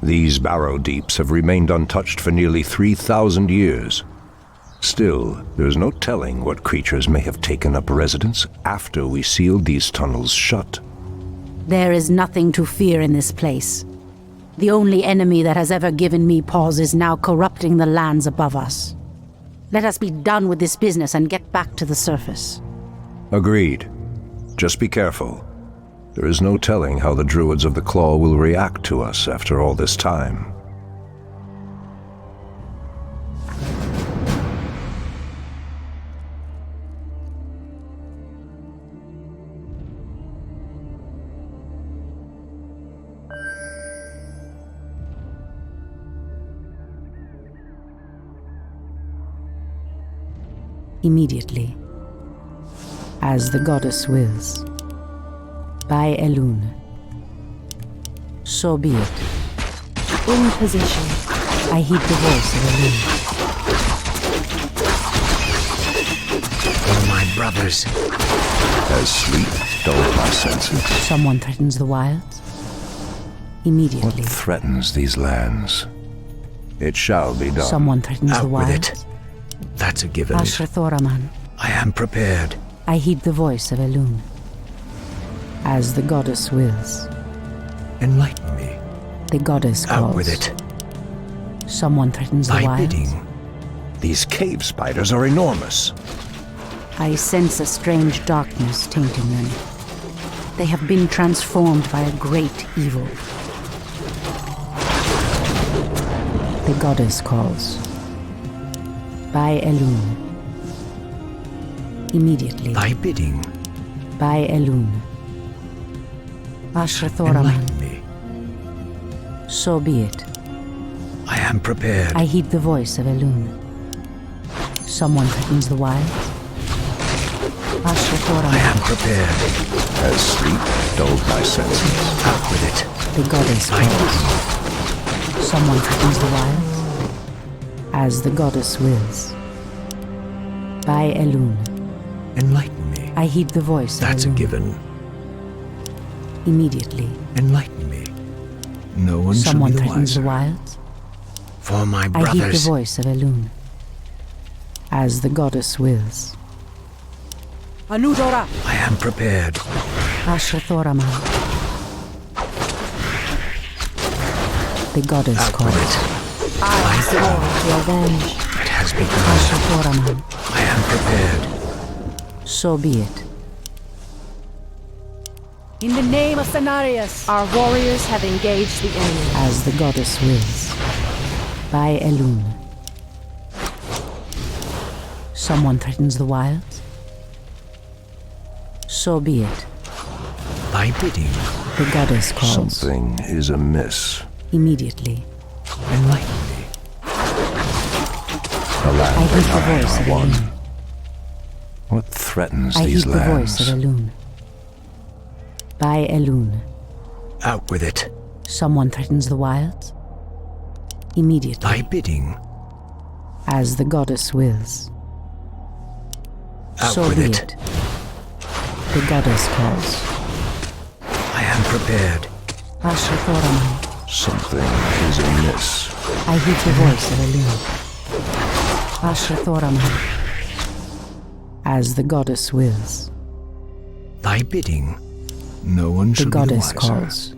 These barrow deeps have remained untouched for nearly 3,000 years. Still, there's no telling what creatures may have taken up residence after we sealed these tunnels shut. There is nothing to fear in this place. The only enemy that has ever given me pause is now corrupting the lands above us. Let us be done with this business and get back to the surface. Agreed. Just be careful. There is no telling how the Druids of the Claw will react to us after all this time. Immediately, as the goddess wills. By Elune. So be it. In position. I heed the voice of Elune. For my brothers. As sleep dulled my senses. Someone threatens the wilds? Immediately. What threatens these lands? It shall be done. Someone threatens the Out with wilds? it. That's a given. Ashra Thoraman. I am prepared. I heed the voice of Elune. As the goddess wills. Enlighten me. The goddess calls. Out with it. Someone threatens the Thy wilds? bidding. These cave spiders are enormous. I sense a strange darkness tainting them. They have been transformed by a great evil. The goddess calls. By Elune. Immediately. Thy bidding. By Elune. Ashra Thoraman. Enlighten me. So be it. I am prepared. I heed the voice of Elune. Someone threatens the wild? Ashra I Thoraman. am prepared. As sleep dulled my senses. Out with it. The goddess Thy calls. bidding. Someone threatens the wild? As the goddess wills. By Elune. Enlighten me. I heed the voice That's of a Elune. given. Immediately. Enlighten me. No one Someone shall be the threatens the wiser. wilds? For my I heed the brothers. voice of Elune. As the goddess wills. Anudora! I am prepared. Ashra Thoraman. The goddess Out calls. with it. I swore to avenge. It has begun. Ashra Thoraman. I am prepared. So be it. In the name of Cenarius, our warriors have engaged the enemy. As the goddess wills. By Elune. Someone threatens the wilds? So be it. Thy bidding. The goddess calls. Something is amiss. Immediately. Enlighten me. The land I heed and the I voice of are one. Elune. What threatens I heed these the voice of lands? Elune. By Elune. Out with it. Someone threatens the wilds? Immediately. Thy bidding. As the goddess wills. Out So with be it. it. The goddess calls. I am prepared. Ashra Thoraman. Something is amiss. I heed the voice of Elune. Ashra Thoraman. As the goddess wills. Thy bidding. No one The shall be the goddess wiser. calls.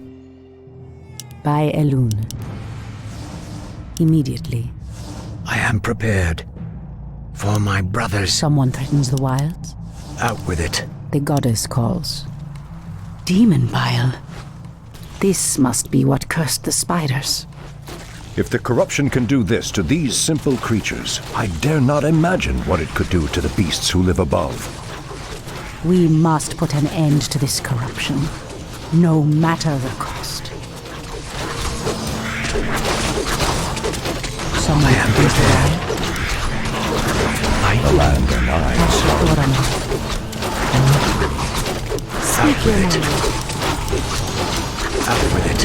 By Elune. Immediately. I am prepared. For my brothers. Someone threatens the wilds? Out with it. The goddess calls. Demon bile. This must be what cursed the spiders. If the corruption can do this to these simple creatures, I dare not imagine what it could do to the beasts who live above. We must put an end to this corruption, no matter the cost. Someone I am threatens the prepared. wild? Thy The bidding. land and I. Ashra Thoraman. Out with it. Out with it.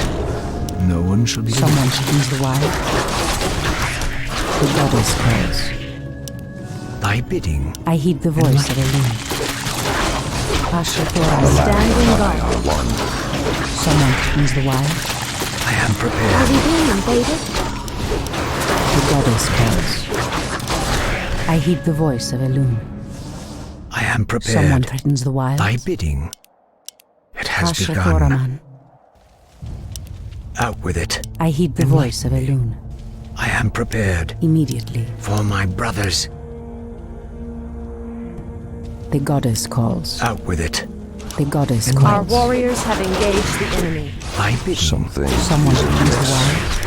No one shall be the Someone wiser. threatens the wild? The goddess calls. Thy bidding. I heed the voice of Elune. Ashra Thoraman. Standing I guard. are one. Someone threatens the wild? I am Are prepared. we being invaded? The goddess calls. I heed the voice of Elune. I am prepared. Someone threatens the wilds. Thy bidding. It has begun. Ashrathoraman. Out with it. I heed the voice of Elune. I am prepared. Immediately, For my brothers. the goddess calls. Out with it. The goddess And Our calls. warriors have engaged the enemy. Thy bidding. Something Someone is threatens the amiss. wilds.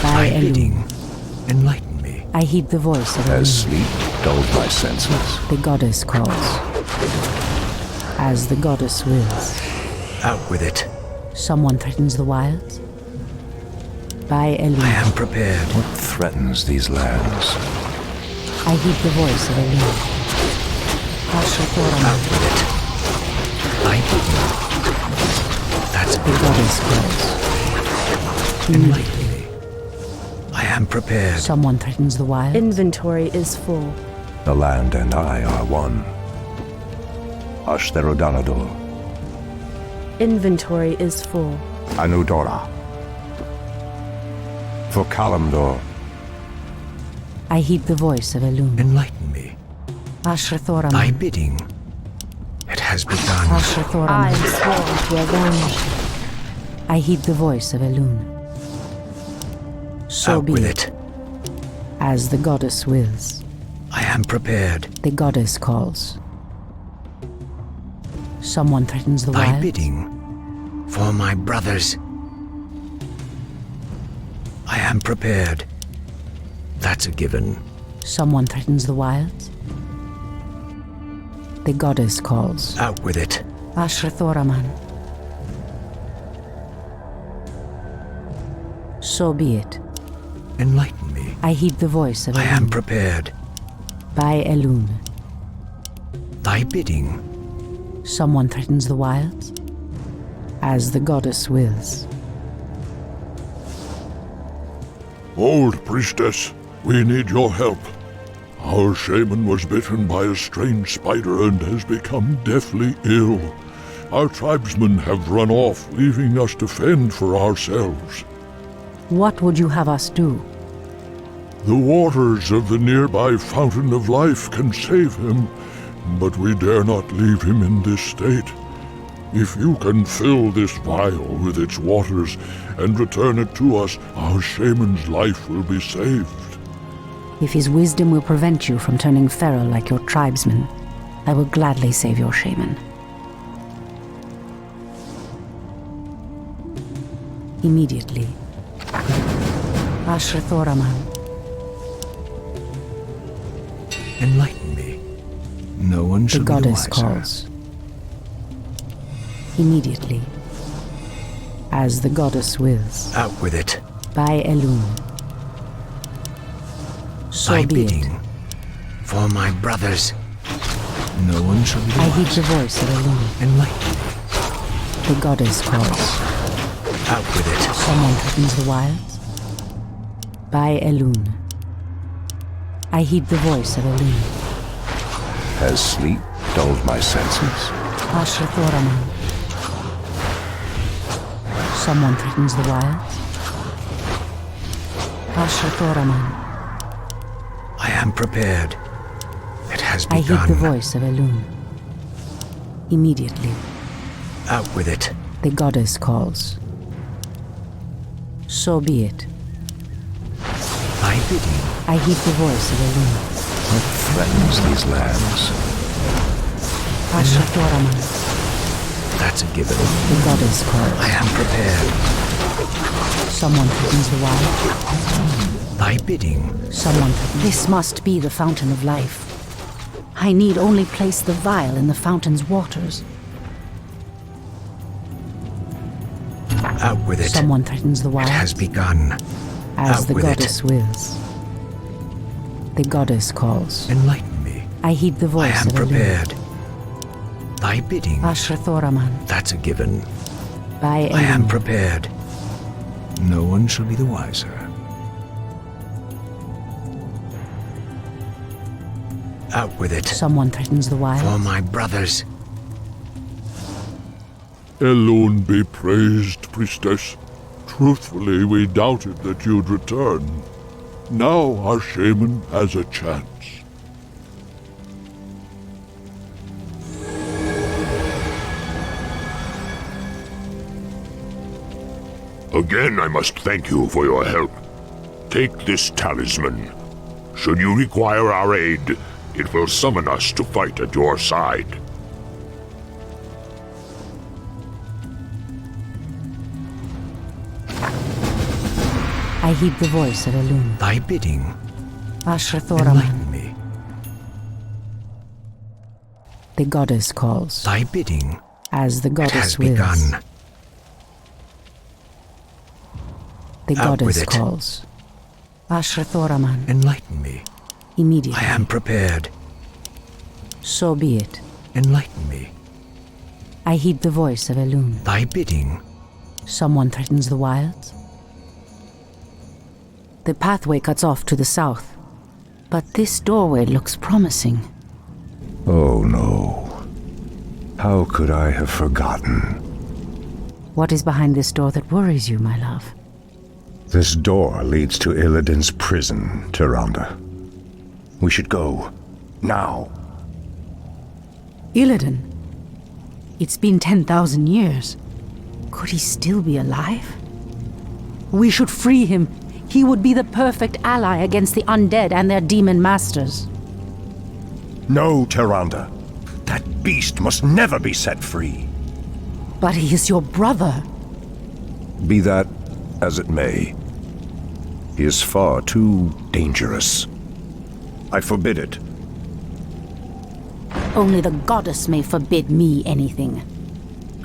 By Thy Elune. bidding. Enlighten me. I heed the voice of Has Elune. sleep dulled my senses? The goddess calls. As the goddess wills. Out with it. Someone threatens the wilds. By I Elune. am prepared. What threatens these lands? I heed the voice of Elune. Out Ashrathoraman. with it. Thy bidding. That's The goddess calls. Enlighten me. I am prepared. Someone threatens the wild. Inventory is full. The land and I are one. Ashtherodanador, Inventory is full. Anudora. For Kalimdor, I heed the voice of Elune. Enlighten me. Thy Ashrathoraman. bidding. It has begun. I Ashrathoraman. am sworn to avenge. I heed the voice of Elune. So Out be with it. it. As the goddess wills. I am prepared. The goddess calls. Someone threatens the Thy wild. bidding. For my brothers. I am prepared. That's a given. Someone threatens the wilds. The goddess calls. Out with it. Ashrathoraman. So be it. Enlighten me. I heed the voice of I am Elune. prepared. By Elune. Thy bidding. Someone threatens the wilds. As the goddess wills. Old priestess, we need your help. Our shaman was bitten by a strange spider and has become deathly ill. Our tribesmen have run off, leaving us to fend for ourselves. What would you have us do? The waters of the nearby Fountain of Life can save him, but we dare not leave him in this state. If you can fill this vial with its waters and return it to us, our shaman's life will be saved. If his wisdom will prevent you from turning feral like your tribesmen, I will gladly save your shaman. Immediately. Ashrathoraman. Enlighten me. No one The shall be the goddess wiser. calls. Immediately. As the goddess wills. Out with it. By Elune. So Thy be it. bidding. For my brothers. No one shall be the I heed wiser. the voice of Elune. Enlighten me. The goddess calls. Out with it. Someone threatens the wilds. By Elune. I heed the voice of Elune. Has sleep dulled my senses? Ashrathoraman. Someone threatens the wilds. Ashrathoraman. I am prepared. It has I begun. heed the voice of Elune. Immediately, Out with it. the goddess calls. So be it. Thy bidding. I heed the voice of Elune. What threatens these lands? Ashrathoraman. That's a given. The goddess calls. I am prepared. Someone threatens the wild. Thy bidding. Someone. This must be the fountain of life. I need only place the vial in the fountain's waters. Out with it. Someone threatens the It wild. has begun. As out the with it. goddess wills. The goddess calls. Enlighten me. I heed the I voice am of Elune. prepared. Thy bidding. Ashrathoraman. That's a given. By I am Elune. prepared. No one shall be the wiser. Out with it. Someone threatens the wild. For my brothers. Elune be praised, priestess. Truthfully, we doubted that you'd return. Now our shaman has a chance. Again, I must thank you for your help. Take this talisman. Should you require our aid, it will summon us to fight at your side. I heed the voice of Elune. Thy bidding. Ashrathoraman. Enlighten me. The goddess calls. Thy bidding. As the It goddess has wills. begun. The Out goddess with it. calls. Ashrathoraman. Enlighten me. Immediately. I am prepared. So be it. Enlighten me. I heed the voice of Elune. Thy bidding. Someone threatens the wilds? The pathway cuts off to the south, but this doorway looks promising. Oh no. How could I have forgotten? What is behind this door that worries you, my love? This door leads to Illidan's prison, Tyrande. We should go. Now. Illidan? It's been 10,000 years. Could he still be alive? We should free him. He would be the perfect ally against the undead and their demon masters. No, Tyrande. That beast must never be set free. But he is your brother. Be that as it may, he is far too dangerous. I forbid it. Only the goddess may forbid me anything.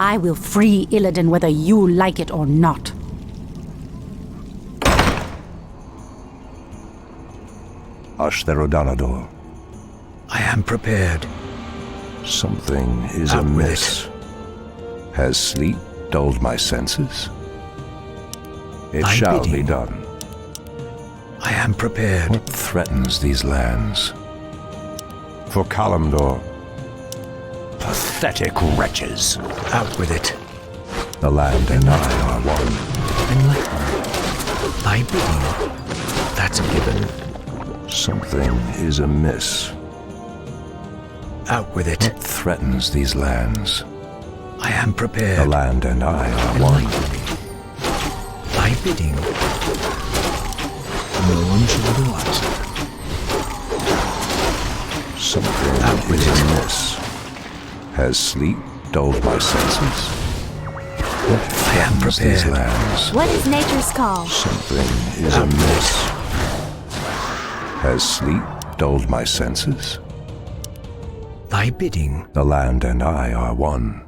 I will free Illidan whether you like it or not. Ashtherodanador. I am prepared. Something is Out with amiss. Has sleep dulled my senses? It Thy shall be bidding. done. I am prepared. What threatens these lands? For Kalimdor. Pathetic wretches. Out with it. The land and I are one. Enlighten me. Thy bidding. That's a given. Something is amiss. Out with it. What threatens these lands? I am The prepared. land and I are one. Enlighten me. Thy bidding. No one shall otherwise. Something Out with is it. amiss. Has sleep dulled my senses? What I am threatens these prepared. lands? What is nature's call? Something is Out with amiss. Has sleep dulled my senses? Thy bidding. The land and I are one.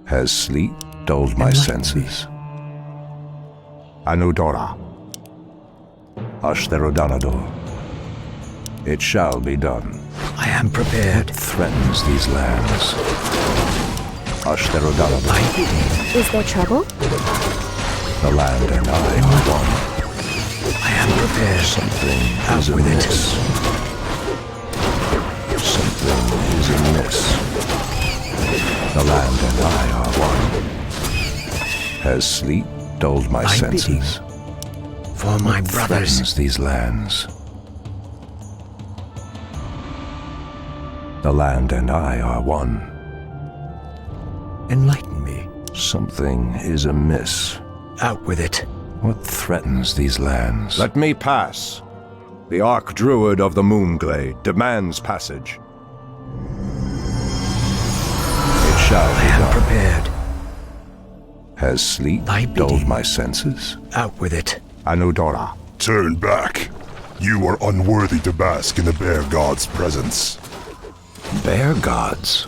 Has sleep dulled my Enlighten me. senses? Anudora. Ashtherodanador. It shall be done. I am prepared. Threatens these lands. Ashtherodanador. Thy bidding. Is there trouble? The land and I are one. I am prepared. Something Out is with it. amiss. Something is amiss. The land and I are one. Has sleep dulled my Thy senses? For my brothers. Threatens these lands. The land and I are one. Enlighten me. Something is amiss. Out with it. What threatens these lands? Let me pass. The Archdruid of the Moonglade demands passage. It shall I be am done. prepared. Has sleep Thy dulled bidding. my senses? Out with it. Anudora. Turn back. You are unworthy to bask in the bear god's presence. Bear gods.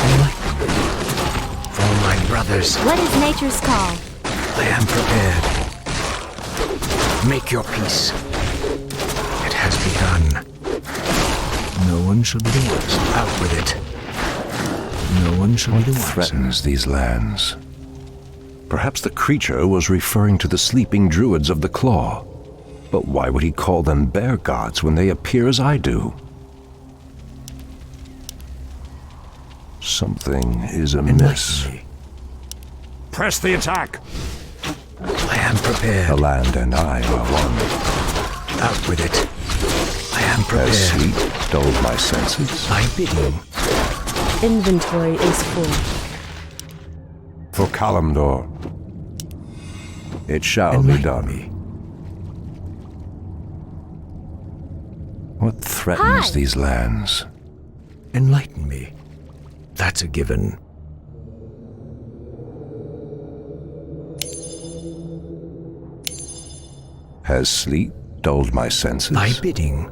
Enlighten me. For my brothers. What is nature's call? I am prepared. Make your peace. It has begun. No one shall be the wiser. Out with it. No one shall be the wiser. Threatens these lands. Perhaps the creature was referring to the sleeping druids of the Claw. But why would he call them bear gods when they appear as I do? Something is amiss. Enlighten me. Press the attack! I am prepared. The land and I are one. Out with it. I am prepared. Has sleep dulled my senses? Thy bidding. Inventory is full. For Kalimdor, it shall be done. What threatens these lands? Enlighten me. That's a given. Has sleep dulled my senses? Thy bidding.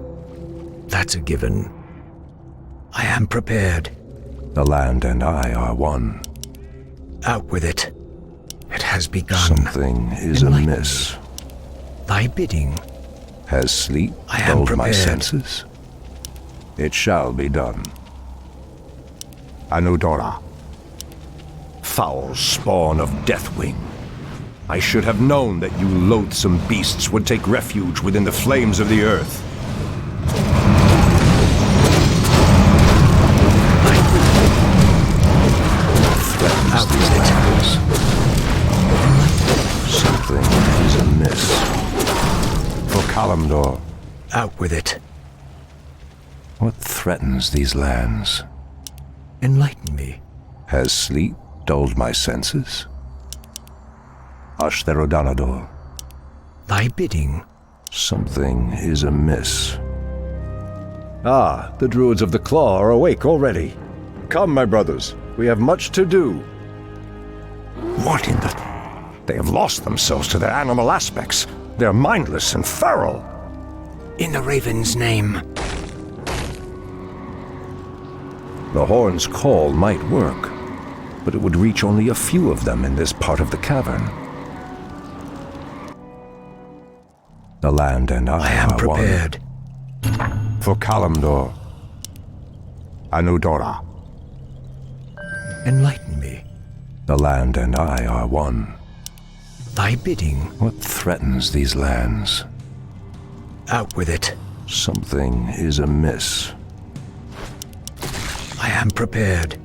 That's a given. I am prepared. The land and I are one. Out with it. It has begun. Something is Enlighten amiss. me. Thy bidding. Has sleep I am dulled my prepared. senses? It shall be done. Anudora. Foul spawn of Deathwing. I should have known that you loathsome beasts would take refuge within the flames of the earth. Threatens these lands. Something is amiss. For Kalimdor, Out with it. what threatens these lands? Enlighten me. Has sleep dulled my senses? Ashtherodanador, Thy bidding. something is amiss. Ah, the Druids of the Claw are awake already. Come, my brothers, we have much to do. What in the... They have lost themselves to their animal aspects. They're mindless and feral. In the Raven's name. The horn's call might work, but it would reach only a few of them in this part of the cavern. The land and I am are prepared. one. For Kalimdor, Anudora, Enlighten me. the land and I are one. Thy bidding. What threatens these lands? Out with it. Something is amiss. I am prepared.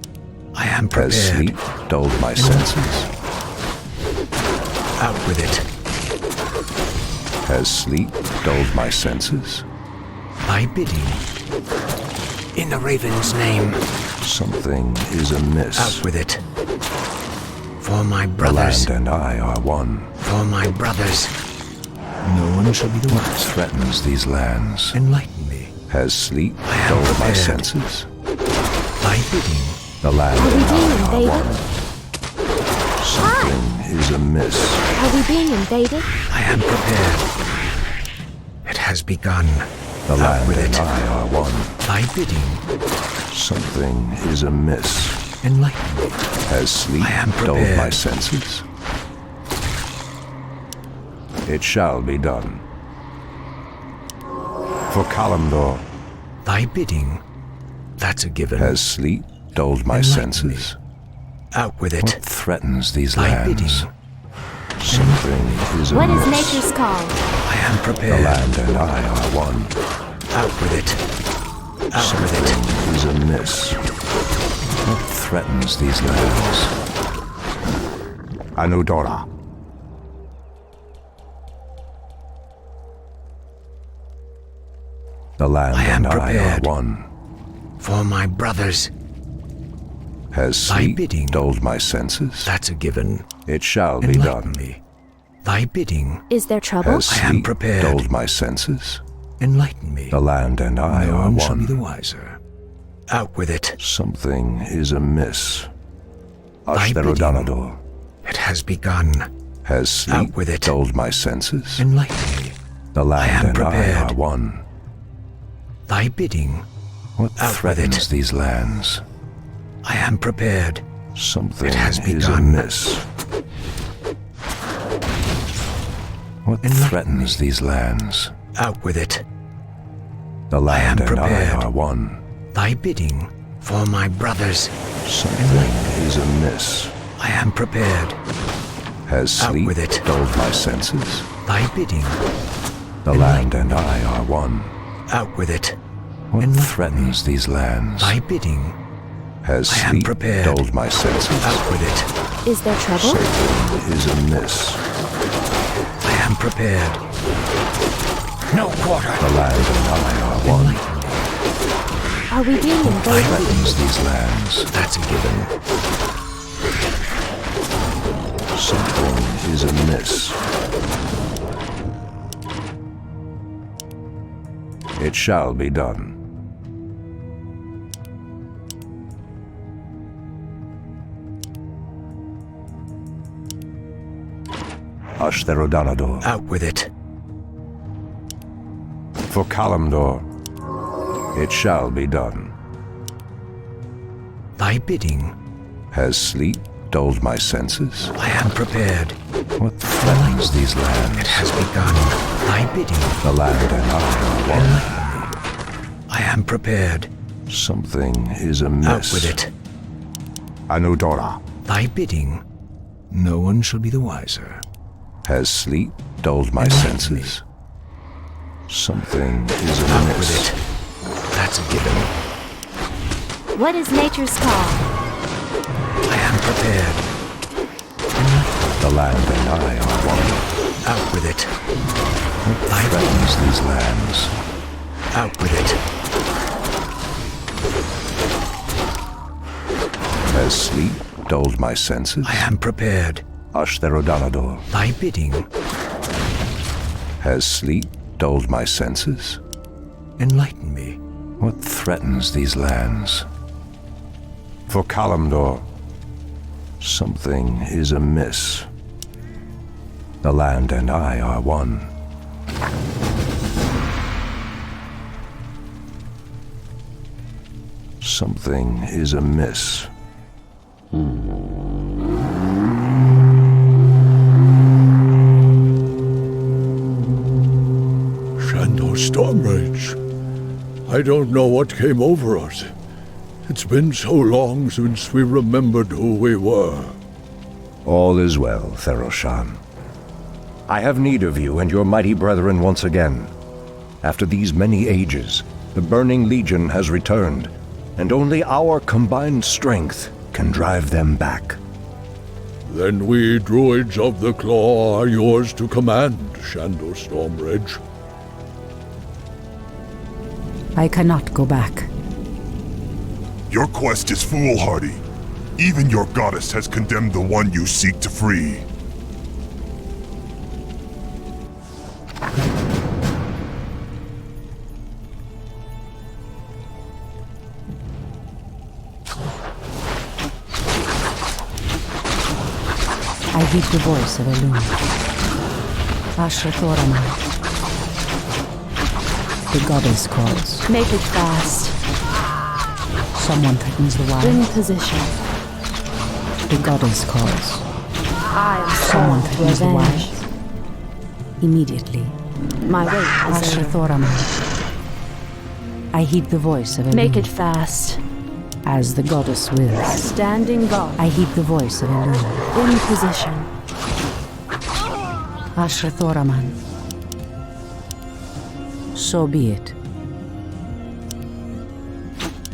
I am Has prepared. sleep dulled my senses? Out with it. Has sleep dulled my senses? Thy bidding. In the Raven's name. Something is amiss. Out with it. For my The brothers. land and I are one. For my brothers. No one shall be the What wiser. threatens these lands? Enlighten me. Has sleep I am dulled my prepared. senses? Thy bidding. The land Are we and being I are invaded? one. Something is amiss. Are we being invaded? I am prepared. It has begun. The Out land with and it. I are one. Thy bidding. Something is amiss. Enlighten me. Has sleep I am dulled my prepared. senses? It shall be done. For Kalimdor, Thy bidding. That's a given. has sleep dulled my Enlighten me. senses? Out with What it. threatens these Thy lands? bidding. Something is What is amiss. nature's call? I am The prepared. land and I are one. Out with it. Out with it. Something is amiss. What threatens these lands? Anudora. The land I am and prepared. I are one. For my brothers. Has Thy sleep bidding. dulled my senses? That's a given. It shall be Enlighten done. me. Thy bidding. Is there trouble? Has I am sleep prepared. dulled my senses? Enlighten me. The land and I No are one shall be the one. wiser. Out with it. Something is amiss. Thy Ashtherodanador. It has begun. Has sleep Out with it. dulled my senses? Enlighten me. The land am and I prepared. are one. Thy bidding. What Out with threatens it. these lands? I am prepared. Something It has is begun. amiss. What Enlighten threatens these lands? Out with it. The land and prepared. I are one. Thy bidding. For my brothers. Something is amiss. I am prepared. Has Out sleep with it. dulled my senses? Thy bidding. The land and I are one. Out with it. What Enlighten threatens these lands? Thy bidding. Has I am sleep prepared. dulled my senses? Out with it. Is there trouble? Something is amiss. I am prepared. No quarter. The land and I are one. Are we being What invaded? threatens these lands? That's a given. Something is amiss. It shall be done. Ashtherodanador. Out with it. For Kalimdor. It shall be done. Thy bidding. Has sleep dulled my senses? I am prepared. What threatens these lands? It has begun. Thy bidding. The land and I are one. I am prepared. Something is amiss. Out with it. Anudora. Thy bidding. No one shall be the wiser. Has sleep dulled my Enlighten me. senses? Something is Out with amiss. it. That's a given. What is nature's call? I am prepared. The land and I are one. Out with it. What Thy threatens these lands? Out with it. Has sleep dulled my senses? I am prepared. Ashtherodanador. Thy bidding. Has sleep dulled my senses? Enlighten me. What threatens these lands? For Kalimdor. Something is amiss. The land and I are one. Something is amiss. Shandor Stormrage. I don't know what came over us. It's been so long since we remembered who we were. All is well, Theroshan. I have need of you and your mighty brethren once again. After these many ages, the Burning Legion has returned, and only our combined strength can drive them back. Then we druids of the Claw are yours to command, Shandor Stormrage. I cannot go back. Your quest is foolhardy. Even your goddess has condemned the one you seek to free. I heed the voice of Elune. Ashra Thoraman. The goddess calls. Make it fast. Someone threatens the In wild. position. The goddess calls. I am Someone sworn to threatens the avenge. wild. Immediately. My weight is Ashra over. Thoraman. I heed the voice of Elune. Make it fast. As the goddess wills. Standing guard. I heed the voice of Elune. In position. Ashra Thoraman. So be it.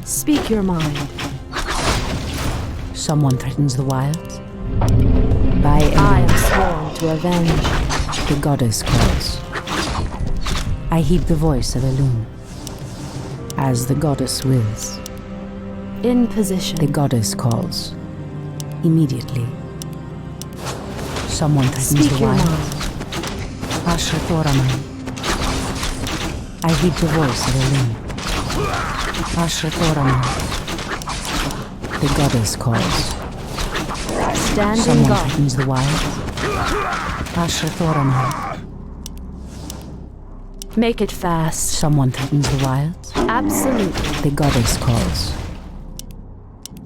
Speak your mind. Someone threatens the wilds. By I Elune. am sworn to avenge. The goddess calls. I heed the voice of Elune. As the goddess wills. In position. The goddess calls. Immediately. Someone threatens Speak the your wild. mind. Ashra Thoraman. I heed the voice of Elune. Ashra Thoraman. The goddess calls. Standing Someone guard. threatens the wild. Ashra Thoraman. Make it fast. Someone threatens the wilds. Absolutely. The goddess calls.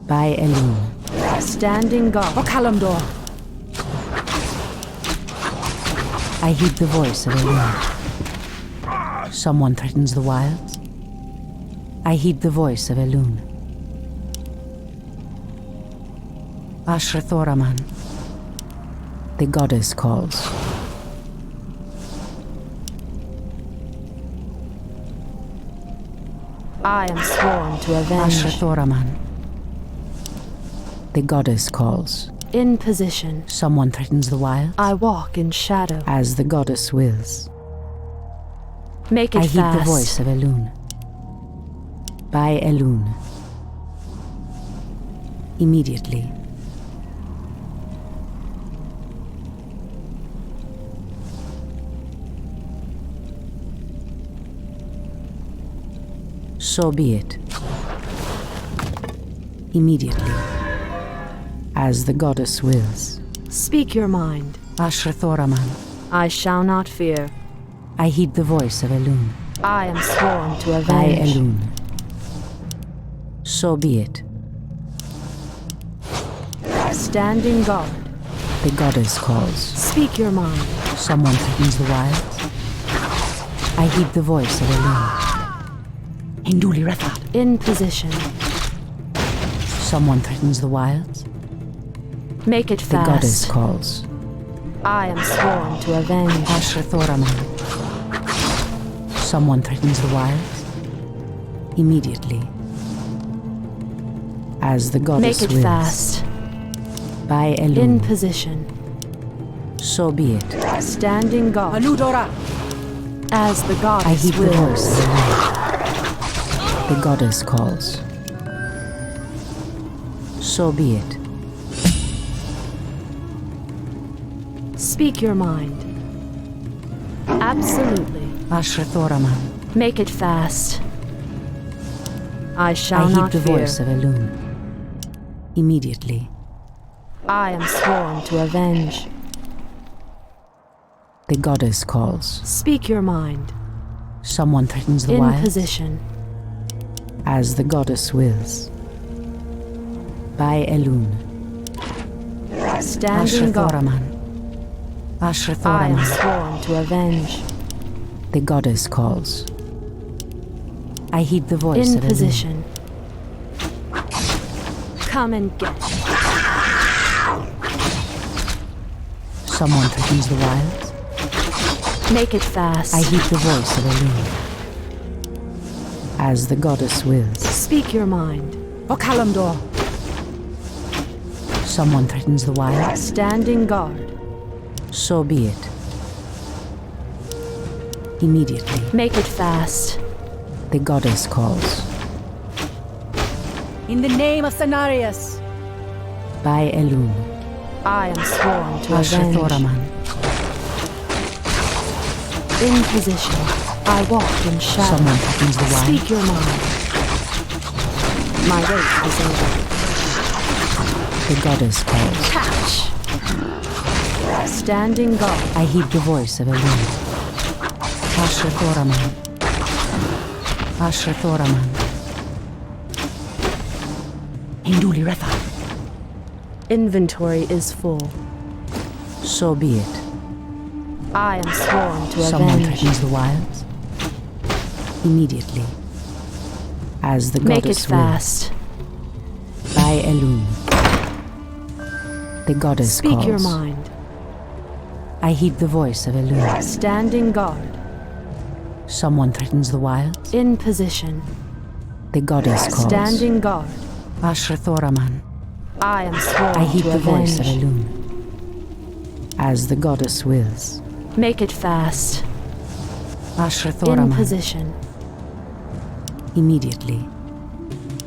By Elune. Standing guard. Kalimdor. I heed the voice of Elune. Someone threatens the wilds. I heed the voice of Elune. Ashra Thoraman. The goddess calls. I am sworn to avenge. Ashra Thoraman. The goddess calls. In position. Someone threatens the wild. I walk in shadow. As the goddess wills. Make it I fast. heed the voice of Elune. By Elune. Immediately. So be it. Immediately. As the goddess wills. Speak your mind. Ashrathoraman. I shall not fear. I heed the voice of Elune. I am sworn to By avenge. Elune. So be it. Standing guard. The goddess calls. Speak your mind. Someone threatens the wilds. I heed the voice of Elune. Hinduli Rethad. In position. Someone threatens the wilds. Make it The goddess fast. calls. I am sworn to avenge. Ashrathoraman. Someone threatens the wilds. Immediately. As the goddess Make it wills. fast. By Elune. In position. So be it. Standing guard. Anudora. As the I goddess heed the voice wills. of Elune. The goddess calls. So be it. Speak your mind. Absolutely. Ashrathoraman. Make it fast. I I shall heed not the fear. voice of Elune. Immediately. I am sworn to avenge. The goddess calls. Speak your mind. Someone threatens the In wilds. position. As the goddess wills. By Elune. Standing guard. Ashrathoraman. I am Ashrathoraman. sworn to avenge. The goddess calls. I heed the voice In of Elune. position. Come and get. Someone threatens the wilds. Make it fast. I heed the voice of Elune. As the goddess wills. Speak your mind. Okalamdor. Someone threatens the wilds. Standing guard. So be it. Immediately. Make it fast. The goddess calls. In the name of Cenarius. By Elune. I am sworn to avenge. Ashrathoraman. In position. I walk in shadow. Someone threatens the wild. Speak your mind. My wait is over. The goddess calls. Catch. Standing guard. I heed the voice of Elune. Ashrathoraman. Ashrathoraman. Hinduli Retha. Inventory is full. So be it. I am sworn to Someone avenge. threatens the wilds. Immediately. As the Make it goddess wills. fast. By Elune. The goddess Speak calls. your mind. I heed the voice of Elune. Standing guard. Someone threatens the wilds. In position. The goddess calls. Standing guard. Ashrathoraman. I am sworn I heed to the voice of avenge. Elune. As the goddess wills. Make it fast. In Ashrathoraman. position. Immediately.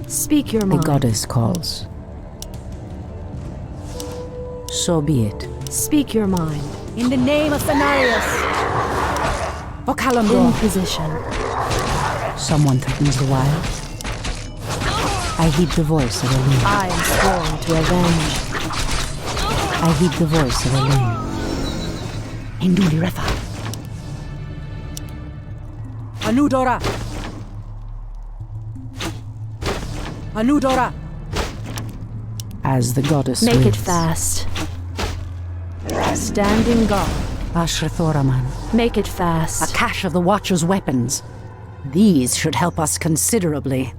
Speak your The mind. goddess calls. So be it. Speak your mind. In the name of Cenarius. In Okalamdor. position. Someone threatens the wild. I heed the voice of Elune. I am sworn to avenge. I heed the voice of Elune. Hinduli Retha. Anudora. Anudora. As the goddess Make wills. it fast. Standing guard. Ashrathoraman. Make it fast. A cache of the Watcher's weapons. These should help us considerably.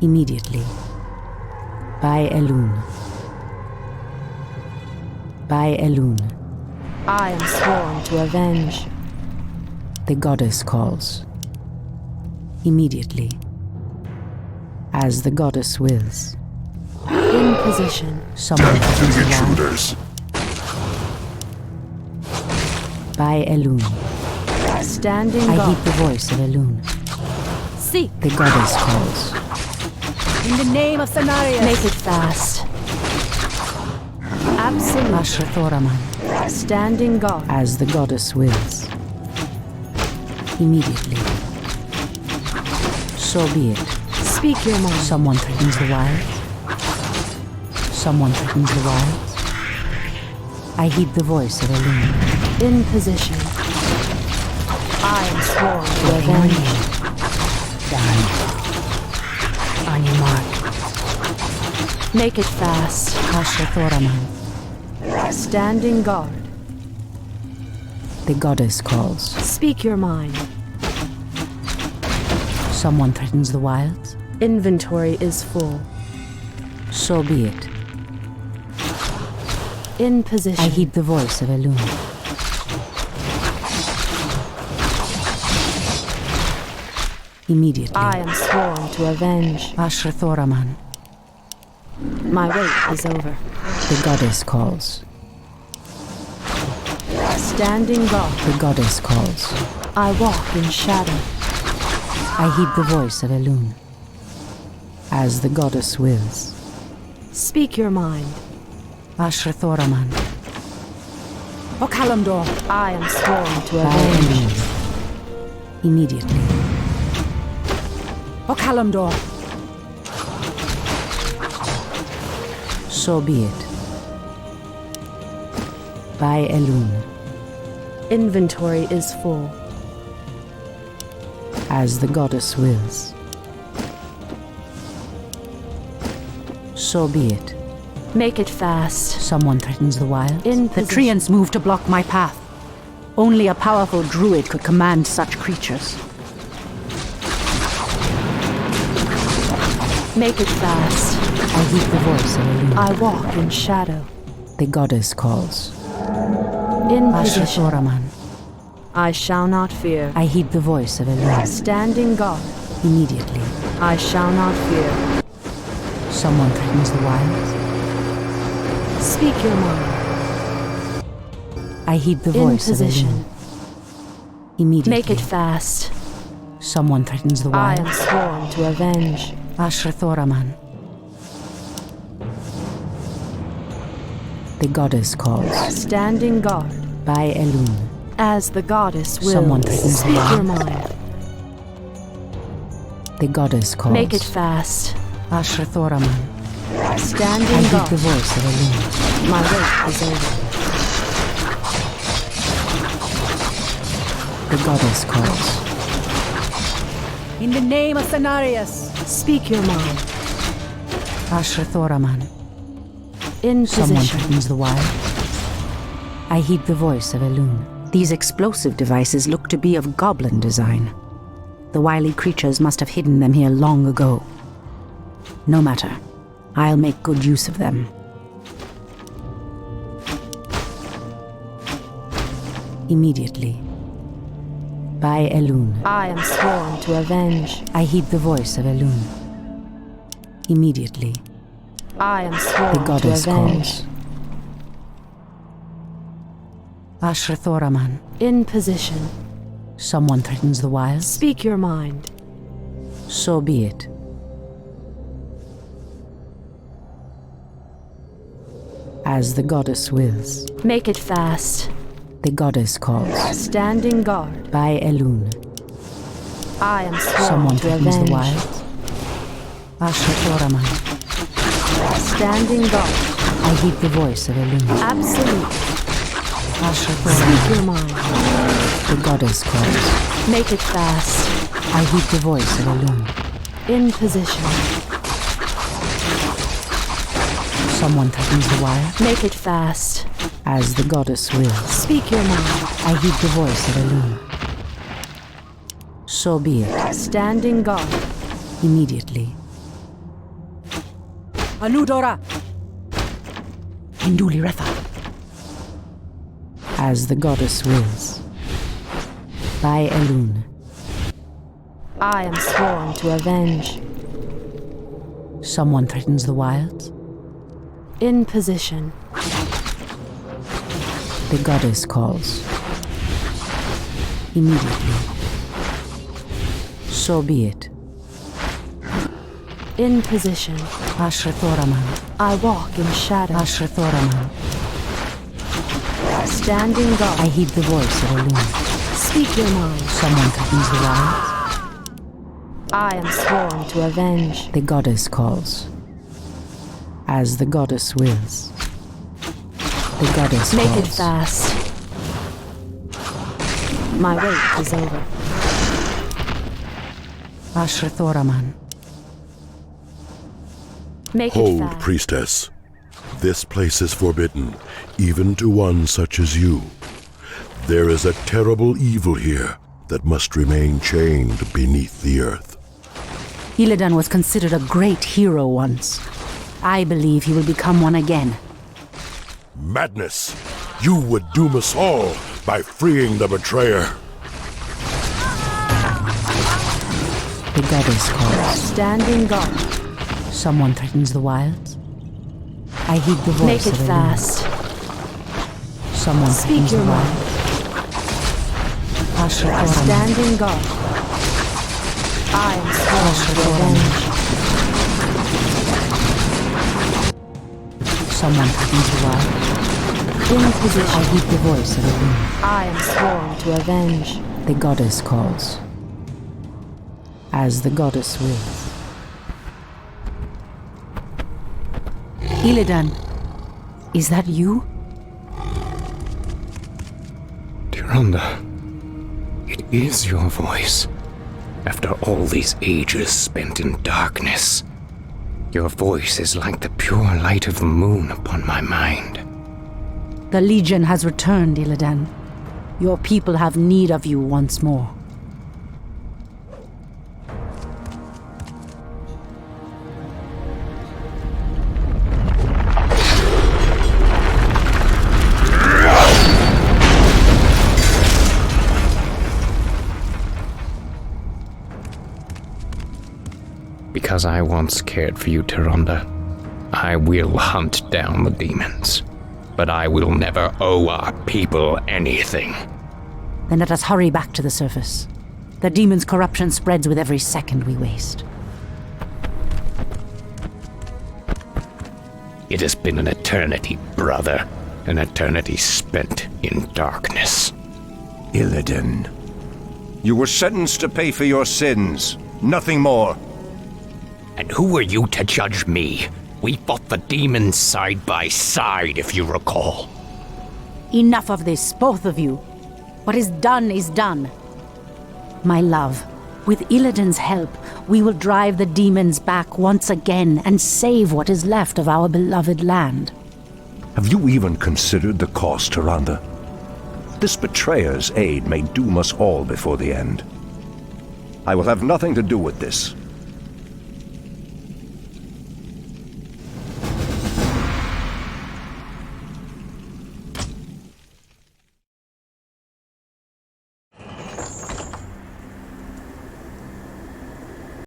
Immediately. By Elune. By Elune. I am sworn to avenge. The goddess calls. Immediately. As the goddess wills. In position. Someone Death to threatens the the wild. intruders. By Elune. Standing I guard. heed the voice of Elune. Seek. The goddess calls. In the name of Cenarius. Make it fast. Absolute. Ashrathoraman. Standing guard. As the goddess wills. Immediately. So be it. Speak your mind. Someone threatens the wild. Someone threatens the wild. I heed the voice of Elune. In position. I am sworn to avenge. Done. On your mark. Make it fast. Ashrathoraman. Standing guard. The goddess calls. Speak your mind. Someone threatens the wilds. Inventory is full. So be it. In position. I heed the voice of Elune. Immediately. I am sworn to avenge. Ashrathoraman. My wait is over. The goddess calls. Standing guard. The goddess calls. I walk in shadow. I heed the voice of Elune. As the goddess wills. Speak your mind. Ashrathoraman. O Kalimdor. I am sworn to By avenge. Elune. Immediately. O Kalimdor. So be it. By Elune. Inventory is full. As the goddess wills. So be it. Make it fast. Someone threatens the wild. In The position. treants move to block my path. Only a powerful druid could command such creatures. Make it fast. I heed the voice of Elune. I walk in shadow. The goddess calls. In position. Ashrathoraman. I shall not fear. I heed the voice of Elune. Standing guard. Immediately. I shall not fear. Someone threatens the wild. Speak your mind. I heed the In voice of position. Elune. Immediately. Make it fast. Someone threatens the I wild. am sworn to avenge. Ashrathoraman. The goddess calls. Standing guard. By Elune. As the goddess wills. Someone threatens the Speak your wild. mind. The goddess calls. Make it fast. Ashrathoraman. I Standing heed guard. the voice of Elune. My wait is over. The goddess calls. In the name of Cenarius. Speak your mind. Ashrathoraman. In Someone position. threatens the wild. I heed the voice of Elune. These explosive devices look to be of goblin design. The wily creatures must have hidden them here long ago. No matter. I'll make good use of them. Immediately. By Elune. I am sworn to avenge. I heed the voice of Elune. Immediately. I am The sworn to goddess avenge. calls. Ashrathoraman. In position. Someone threatens the wilds. Speak your mind. So be it. As the goddess wills. Make it fast. The goddess calls. Standing guard. By Elune. I am sworn Someone to threatens avenge. the wilds. Ashrathoraman. Standing guard. I heed the voice of Elune. Absolute. Ashrathoraman. Speak your mind. The goddess calls. Make it fast. I heed the voice of Elune. In position. Someone threatens the wild. Make it fast. As the goddess wills. Speak your mind. I heed the voice of Elune. So be it. Standing guard. Immediately. Anudora. Induli Retha. As the goddess wills. By Elune. I am sworn to avenge. Someone threatens the wilds. In position. The goddess calls. Immediately. So be it. In position. Ashrathoraman. I walk in shadow. Ashrathoraman. Standing guard. I heed the voice of Elune. Speak your mind. Someone threatens the wilds. I am sworn to avenge. The goddess calls. As the goddess wills. The goddess Make calls. it fast. My wait is over. Ashrathoraman. Make it Hold, fast. priestess. This place is forbidden, even to one such as you. There is a terrible evil here that must remain chained beneath the earth. Illidan was considered a great hero once. I believe he will become one again. Madness! You would doom us all by freeing the betrayer. The goddess calls. Standing guard. Someone threatens the wilds. I heed the voice Make it of Elune. fast. Someone Speak threatens your the mind. wilds. Ashrathoraman. Standing guard. I am sworn to avenge. Someone threatens the wilds. In position. I heed the voice of Elune. I am sworn to avenge. The goddess calls. As the goddess wills. Illidan, is that you? Tyrande, it is your voice. After all these ages spent in darkness, your voice is like the pure light of the moon upon my mind. The Legion has returned, Illidan. Your people have need of you once more. Because I once cared for you, Tyrande, I will hunt down the demons. But I will never owe our people anything. Then let us hurry back to the surface. The demon's corruption spreads with every second we waste. It has been an eternity, brother. An eternity spent in darkness. Illidan, you were sentenced to pay for your sins. Nothing more. And who are you to judge me? We fought the demons side by side, if you recall. Enough of this, both of you. What is done is done. My love, with Illidan's help, we will drive the demons back once again and save what is left of our beloved land. Have you even considered the cost, Tyrande? This betrayer's aid may doom us all before the end. I will have nothing to do with this.